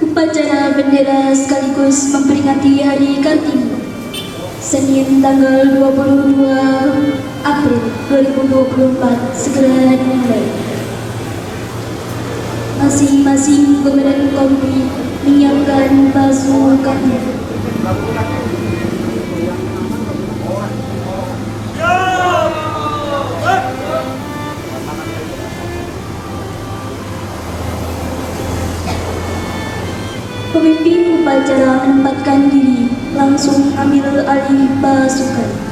Upacara bendera sekaligus memperingati Hari Kartini, Senin tanggal 22 April 2024 segera dimulai. Masing-masing komandan kompi menyiapkan pasukannya. Pemimpin upacara menempatkan diri, langsung ambil alih pasukan.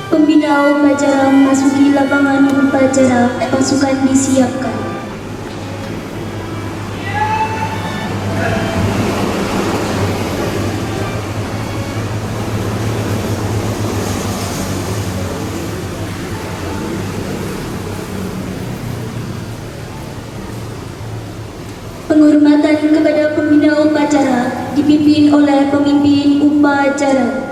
Pembina upacara memasuki lapangan upacara, pasukan disiapkan. Penghormatan kepada pembina upacara dipimpin oleh pemimpin upacara.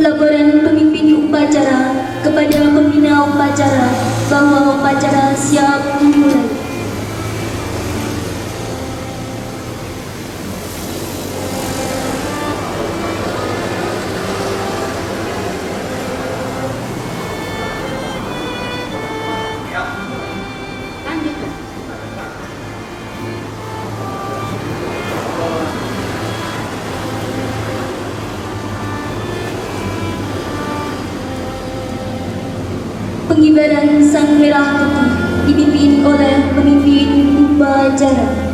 Laporan pemimpin upacara kepada pembina upacara bahwa upacara siap dimulai. Pengibaran sang merah putih dipimpin oleh pemimpin upacara.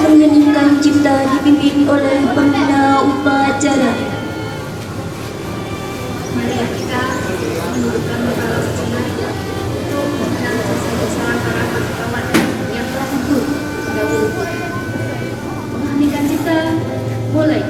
Menyanyikan cipta dipimpin oleh pembina upacara. Mari kita menundukkan kepala sejenak untuk mengenang jasa-jasa para kawan yang telah gugur dahulu. Menghentikan cipta, mulai.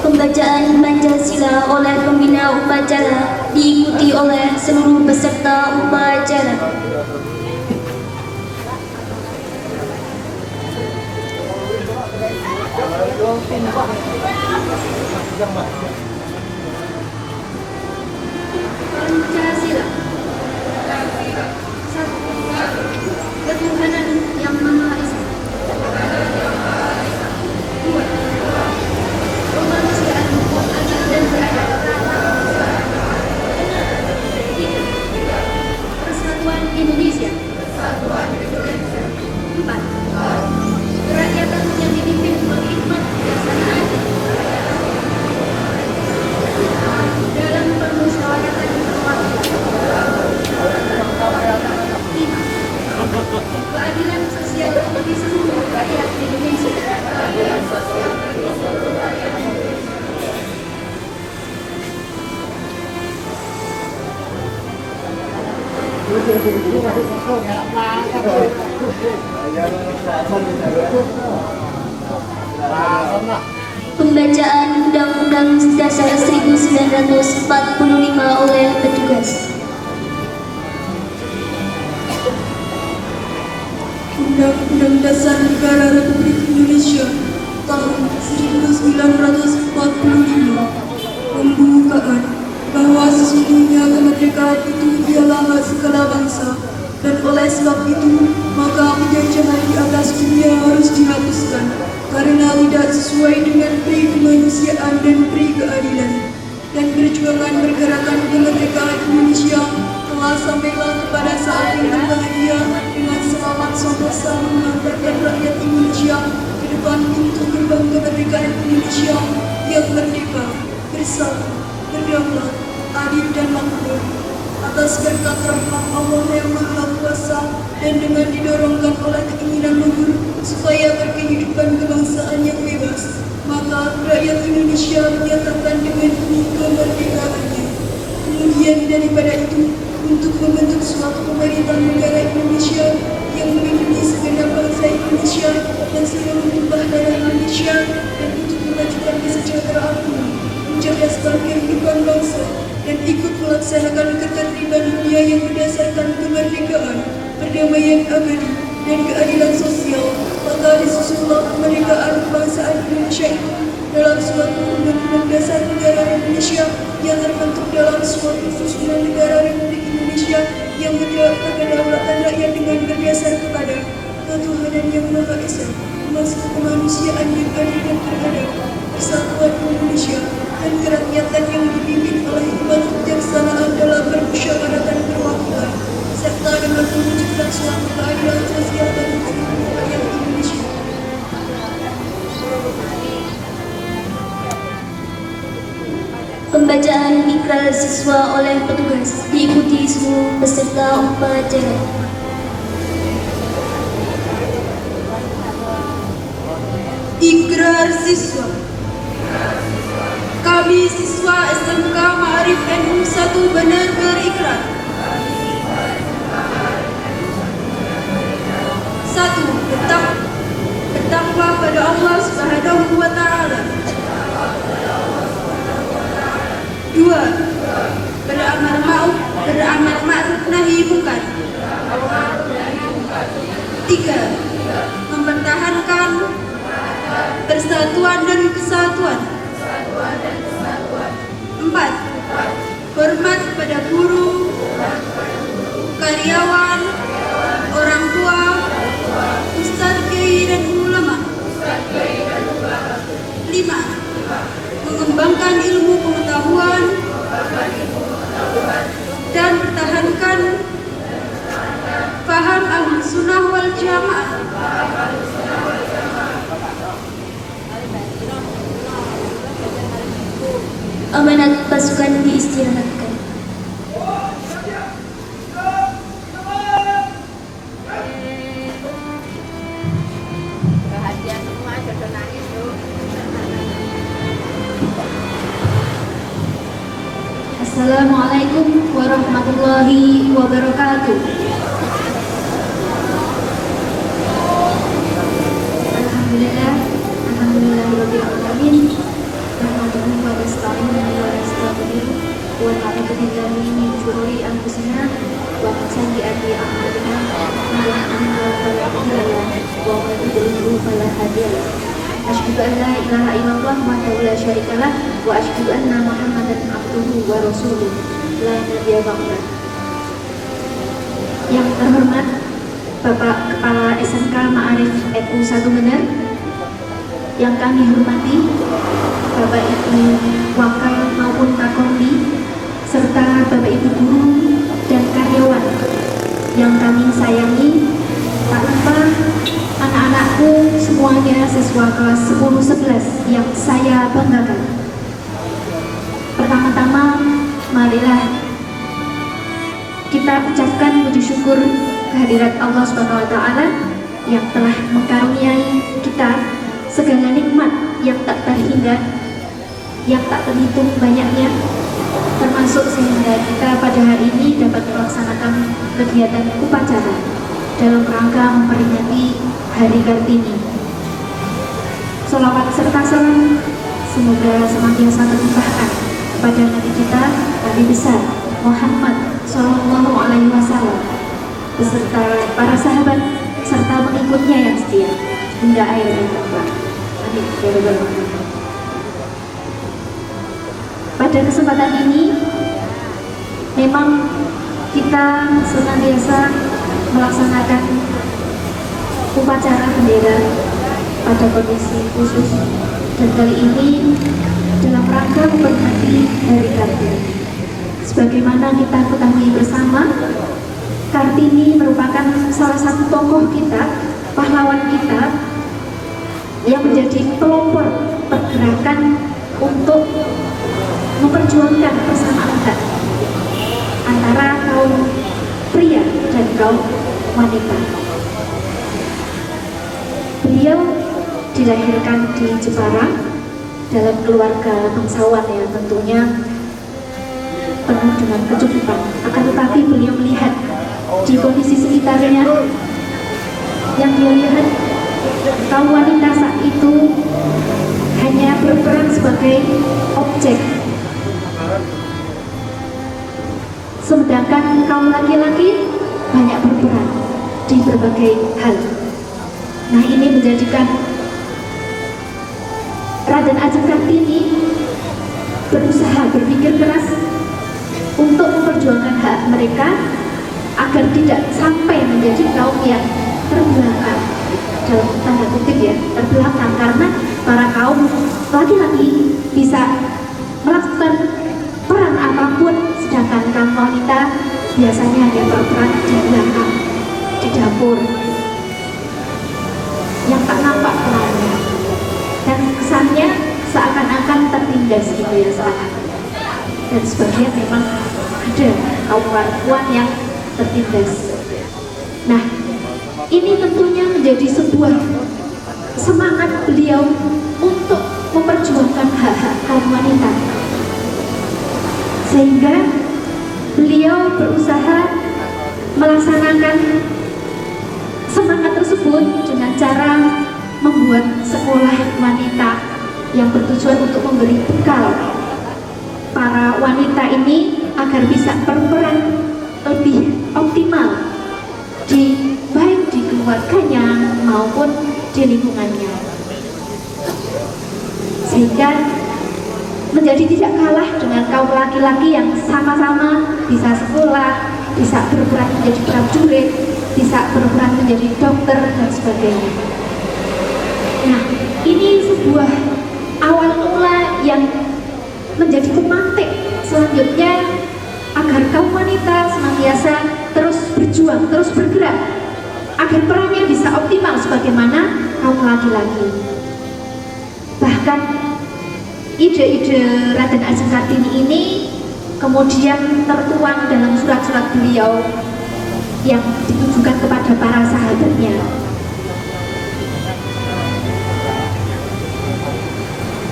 Pembacaan Pancasila oleh pembina upacara diikuti oleh seluruh peserta upacara. Pancasila. Satu. Ketuhanan yang Maha Esa. Dua. Kemanusiaan yang adil dan beradab. Tiga. Persatuan Indonesia. Empat. Kerakyatan yang dipimpin oleh hikmat kebijaksanaan dalam permusyawaratan terwakilan. Pembacaan Undang-Undang Dasar 1945 oleh petugas. Undang-Undang Dasar Negara Republik Indonesia tahun 1945 membukakan bahwa sesungguhnya kemerdekaan itu ialah hak segala bangsa, dan oleh sebab itu maka penjajahan di atas dunia harus dihapuskan karena tidak sesuai dengan peri kemanusiaan dan peri keadilan. Dan perjuangan pergerakan kemerdekaan Indonesia telah sampailah kepada saat yang berbahagia dengan selamat sentosa mengantarkan rakyat Indonesia ke depan pintu gerbang kemerdekaan Indonesia yang merdeka, bersatu, berdaulat, adil dan makmur. Atas berkat rahmat Allah yang Maha Kuasa dan dengan didorongkan oleh keinginan luhur supaya berkehidupan kebangsaan yang bebas, maka rakyat Indonesia menyatakan dengan ini kemerdekaannya. Kemudian daripada itu, untuk membentuk suatu pemerintahan negara Indonesia yang melindungi segenap bangsa Indonesia dan seluruh tumpah darah Indonesia, dan untuk memajukan kesejahteraan umum, mencerdaskan kehidupan bangsa, dan ikut melaksanakan ketertiban dunia yang berdasarkan kemerdekaan, perdamaian abadi, dan keadilan sosial, maka disusunlah kemerdekaan kebangsaan Indonesia itu dalam suatu undang-undang dasar negara Indonesia yang terbentuk dalam suatu susunan negara Republik Indonesia yang berkedaulatan rakyat dengan berdasar kepada ketuhanan yang Maha Esa, termasuk kemanusiaan yang adil dan beradab, persatuan Indonesia, dan kerakyatan yang dipimpin oleh hikmat kebijaksanaan dalam permusyawaratan perwakilan, serta dengan mewujudkan suatu keadilan sosial bagi seluruh rakyat Indonesia. Pembacaan ikrar siswa oleh petugas diikuti seluruh peserta upacara. Ikrar siswa. Kami siswa SMK Ma'arif NU 1 Benar berikrar. 1. Bertakwa pada Allah Subhanahu wa Ta'ala. 2. Beramal ma'ruf nahi munkar. 3. Mempertahankan persatuan dan kesatuan. 4. Hormat pada guru, karyawan, orang tua, ustadz, kiai, dan ulama. 5. Mengembangkan ilmu pengetahuan dan pertahankan paham Ahlus Sunnah wal Jamaah. Amanat pasukan diistirahatkan. Assalamualaikum warahmatullahi wabarakatuh. Alhamdulillahirabbil alamin. Nahmaduhu wa nasta'inuhu wa nastaghfiruh wa na'udzu billahi min syururi anfusina wa min sayyiati a'malina. Man yahdihillahu fala mudilla lahu wa man yudlil fala hadiya lahu. Asyhadu an la ilaha illallah wahdahu la syarika lah wa asyhadu anna Muhammadan abduhu wa rasuluh la nabiyya ba'dah. Yang terhormat Bapak Kepala SMK Ma'arif NU 1 Benar, yang kami hormati Bapak Ibu Wakal maupun Kakomdi, serta Bapak Ibu guru dan karyawan yang kami sayangi, tak lupa anak-anakku semuanya siswa kelas 10-11 yang saya banggakan. Pertama-tama, marilah kita ucapkan puji syukur kehadirat Allah Subhanahu wa Ta'ala yang telah mengkaruniai kita segala nikmat yang tak terhingga, yang tak terhitung banyaknya, termasuk sehingga kita pada hari ini dapat melaksanakan kegiatan upacara dalam rangka memperingati Hari Kartini. Sholawat serta salam semoga senantiasa terlimpahkan kepada Nabi kita, Nabi besar Muhammad Sallallahu Alaihi Wasallam beserta para sahabat serta pengikutnya yang setia hingga akhir hayat. Amin ya rabbal alamin. Pada kesempatan ini memang kita senantiasa melaksanakan upacara bendera pada kondisi khusus, dan kali ini dalam rangka memperingati Hari Kartini. Sebagaimana kita ketahui bersama, Kartini merupakan salah satu tokoh kita, pahlawan kita yang menjadi pelopor pergerakan untuk memperjuangkan persamaan hak antara kaum pria dan kaum wanita. Beliau dilahirkan di Jepara dalam keluarga bangsawan yang tentunya penuh dengan kecukupan. Akan tetapi beliau melihat di kondisi sekitarnya, yang dia lihat kaum wanita saat itu hanya berperan sebagai objek, sedangkan kaum laki-laki banyak berperan di berbagai hal. Nah, ini menjadikan Raden Ajeng Kartini berusaha berpikir keras untuk memperjuangkan hak mereka agar tidak sampai menjadi kaum yang terbelakang, dalam tanda kutip ya, terbelakang, karena para kaum laki-laki bisa melakukan peran apapun, sedangkan kaum wanita biasanya hanya berperan di belakang, di dapur, yang tak nampak perannya, dan kesannya seakan-akan tertindas gitu ya, seakan. Dan sebagian memang ada kaum perempuan yang tertindas. Nah, ini tentunya menjadi sebuah semangat beliau untuk memperjuangkan hak-hak kaum wanita, sehingga beliau berusaha melaksanakan semangat tersebut dengan cara membuat sekolah wanita yang bertujuan untuk memberi bekal para wanita ini agar bisa berperan lebih optimal baik di keluarganya maupun di lingkungannya, sehingga menjadi tidak kalah dengan kaum laki-laki yang sama-sama bisa sekolah, bisa berperan menjadi prajurit, bisa berperan menjadi dokter dan sebagainya. Nah, ini sebuah awal mula yang menjadi pemantik selanjutnya agar kaum wanita senantiasa terus berjuang, terus bergerak agar perannya bisa optimal sebagaimana kaum laki-laki. Bahkan ide-ide Raden Ajeng Kartini ini kemudian tertuang dalam surat-surat beliau yang ditujukan kepada para sahabatnya.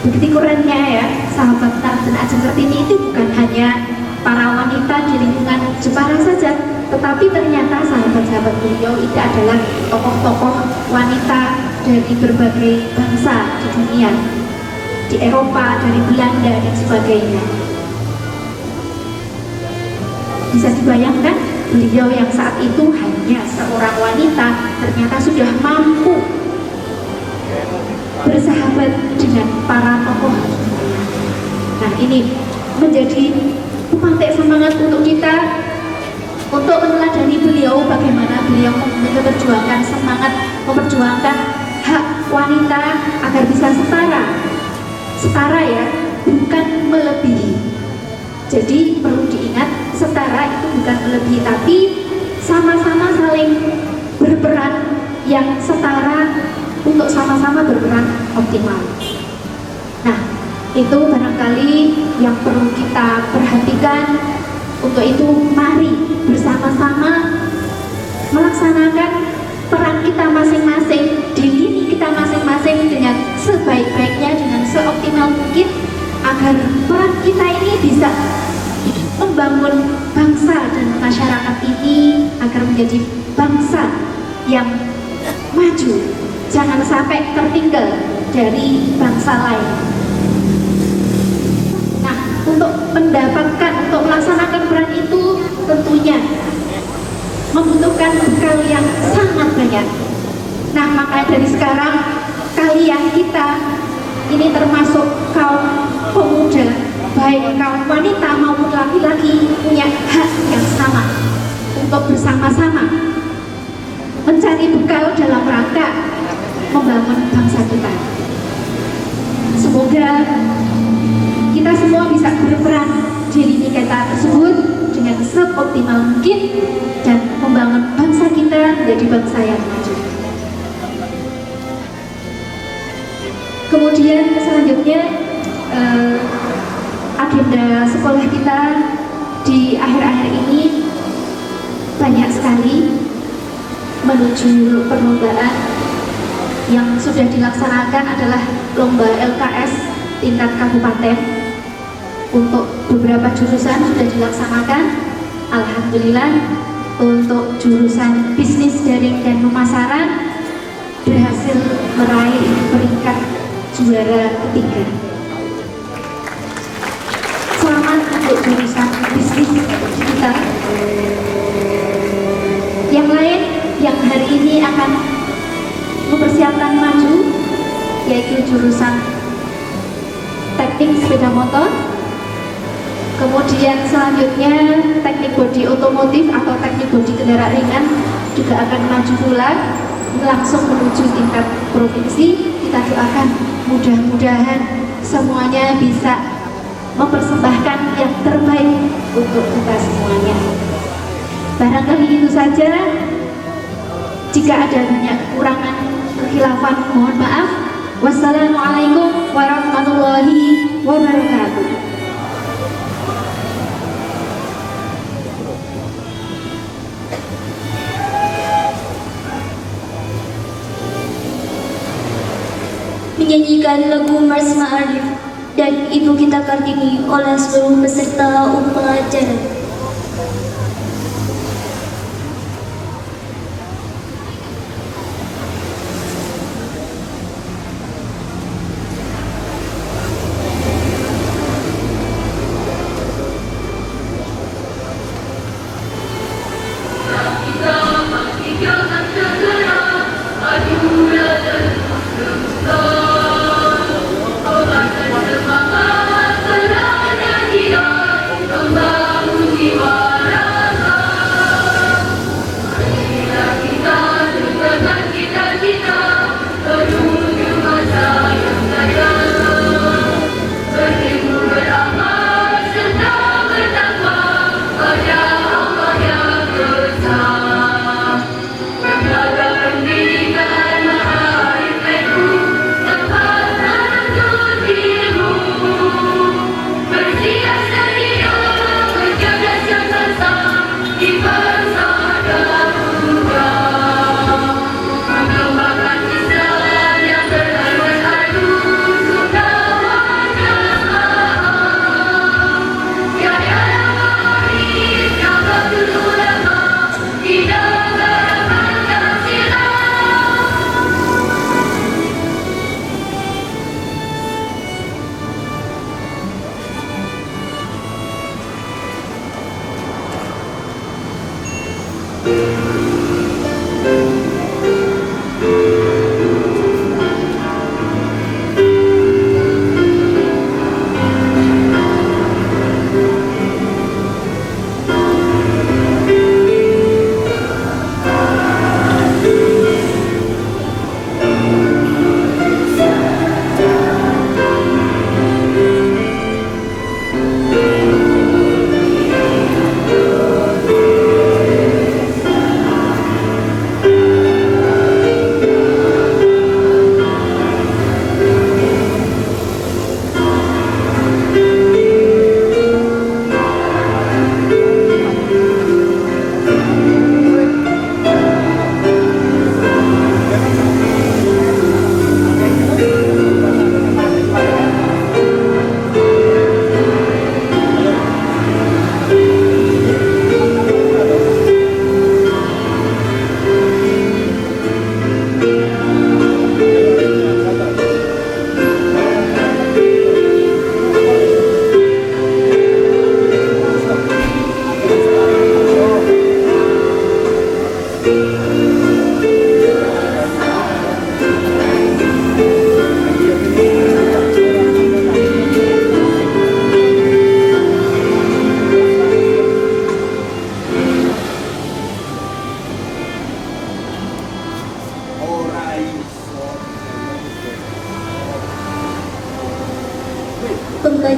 Begitu kerennya ya, sahabat Raden Ajeng Kartini itu bukan hanya para wanita di lingkungan Jepara saja, tetapi ternyata sahabat-sahabat beliau itu adalah tokoh-tokoh wanita dari berbagai bangsa di dunia, di Eropa, dari Belanda dan sebagainya. Bisa dibayangkan beliau yang saat itu hanya seorang wanita ternyata sudah mampu bersahabat dengan para tokoh. Nah, ini menjadi pemantik semangat untuk kita untuk meneladani beliau, bagaimana beliau memperjuangkan semangat, memperjuangkan hak wanita agar bisa setara ya, bukan melebihi. Jadi perlu diingat, setara itu bukan melebihi, tapi sama-sama saling berperan yang setara untuk sama-sama berperan optimal. Nah, itu barangkali yang perlu kita perhatikan. Untuk itu mari bersama-sama melaksanakan peran kita masing-masing di lini kita masing-masing dengan sebaik-baiknya, dengan seoptimal mungkin, agar peran kita ini bisa membangun bangsa dan masyarakat ini agar menjadi bangsa yang maju, jangan sampai tertinggal dari bangsa lain. Nah, untuk melaksanakan peran itu tentunya membutuhkan bekal yang sangat banyak. Nah, makanya dari sekarang kalian kita ini termasuk kaum pemuda, baik kaum wanita maupun laki-laki, punya hak yang sama untuk bersama-sama mencari bekal dalam rangka membangun bangsa kita. Semoga kita semua bisa berperan di lini kata tersebut dengan seoptimal mungkin dan membangun bangsa kita menjadi bangsa yang maju. Kemudian selanjutnya agenda sekolah kita di akhir-akhir ini banyak sekali menuju perlombaan. Yang sudah dilaksanakan adalah lomba LKS tingkat kabupaten. Untuk beberapa jurusan sudah dilaksanakan. Alhamdulillah, untuk jurusan bisnis daring dan pemasaran berhasil meraih peringkat juara ketiga. Selamat untuk jurusan bisnis kita. Yang lain yang hari ini akan mempersiapkan maju yaitu jurusan teknik sepeda motor, kemudian selanjutnya teknik bodi otomotif atau teknik bodi kendaraan ringan juga akan maju pula langsung menuju tingkat provinsi. Kita doakan mudah-mudahan semuanya bisa mempersembahkan yang terbaik untuk kita semuanya. Barangkali itu saja. Jika ada banyak kekurangan, kekhilafan, mohon maaf. Wassalamualaikum warahmatullahi wabarakatuh. Menyanyikan lagu Mars Ma'arif dan Ibu Kita Kartini oleh seluruh peserta upacara. Semangat serana kita membangun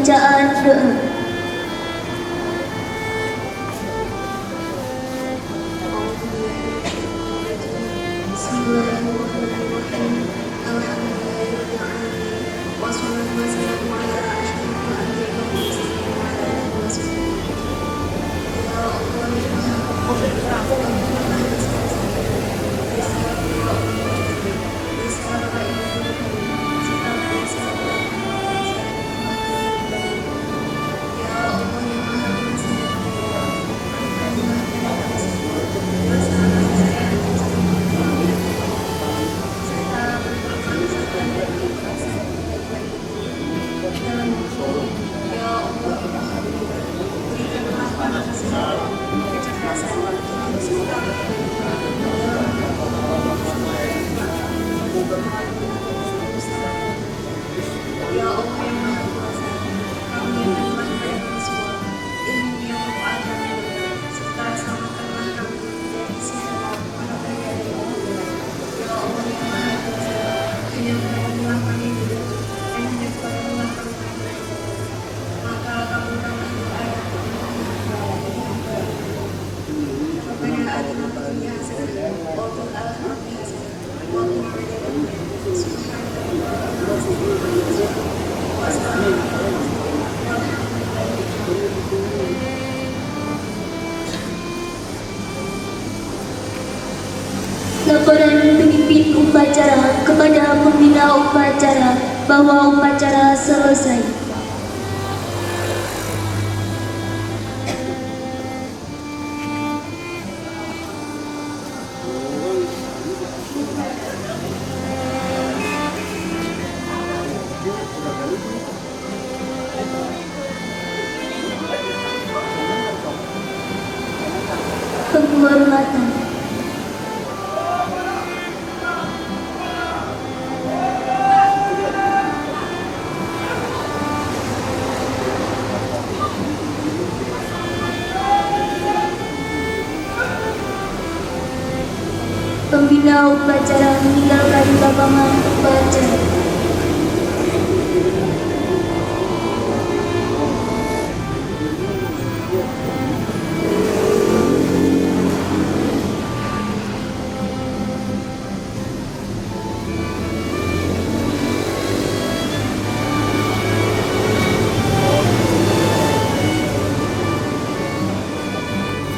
bacaan doa. Bismillahirrahmanirrahim. Alhamdulillahirrahmanirrahim. Wassalatu wassalamu ala asyrafil anbiya'i wal mursalin wa ala alihi wa sahbihi. Ya Allah, ya Ya Allah yang Maha Kuasa, kami menyembah kepada semua ilmu yang berada serta selamatkanlah kami dari segala malapetaka dan bahaya. Ya Allah yang Maha Kuasa, hanya kepadamu kami hidup dan hanya kepadamu kami mati. Maka kabulkanlah doa yang Rabbana atina fid dunya hasanah wa fil akhirati hasanah wa qina adzabannar. Laporan pemimpin upacara kepada pembina upacara bahwa upacara selesai. Penghormatan. Pembina upacara meninggalkan lapangan upacara.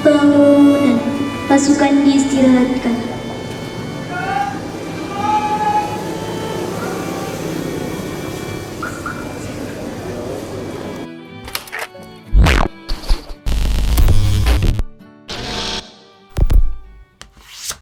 Pengumuman pasukan diistirahatkan.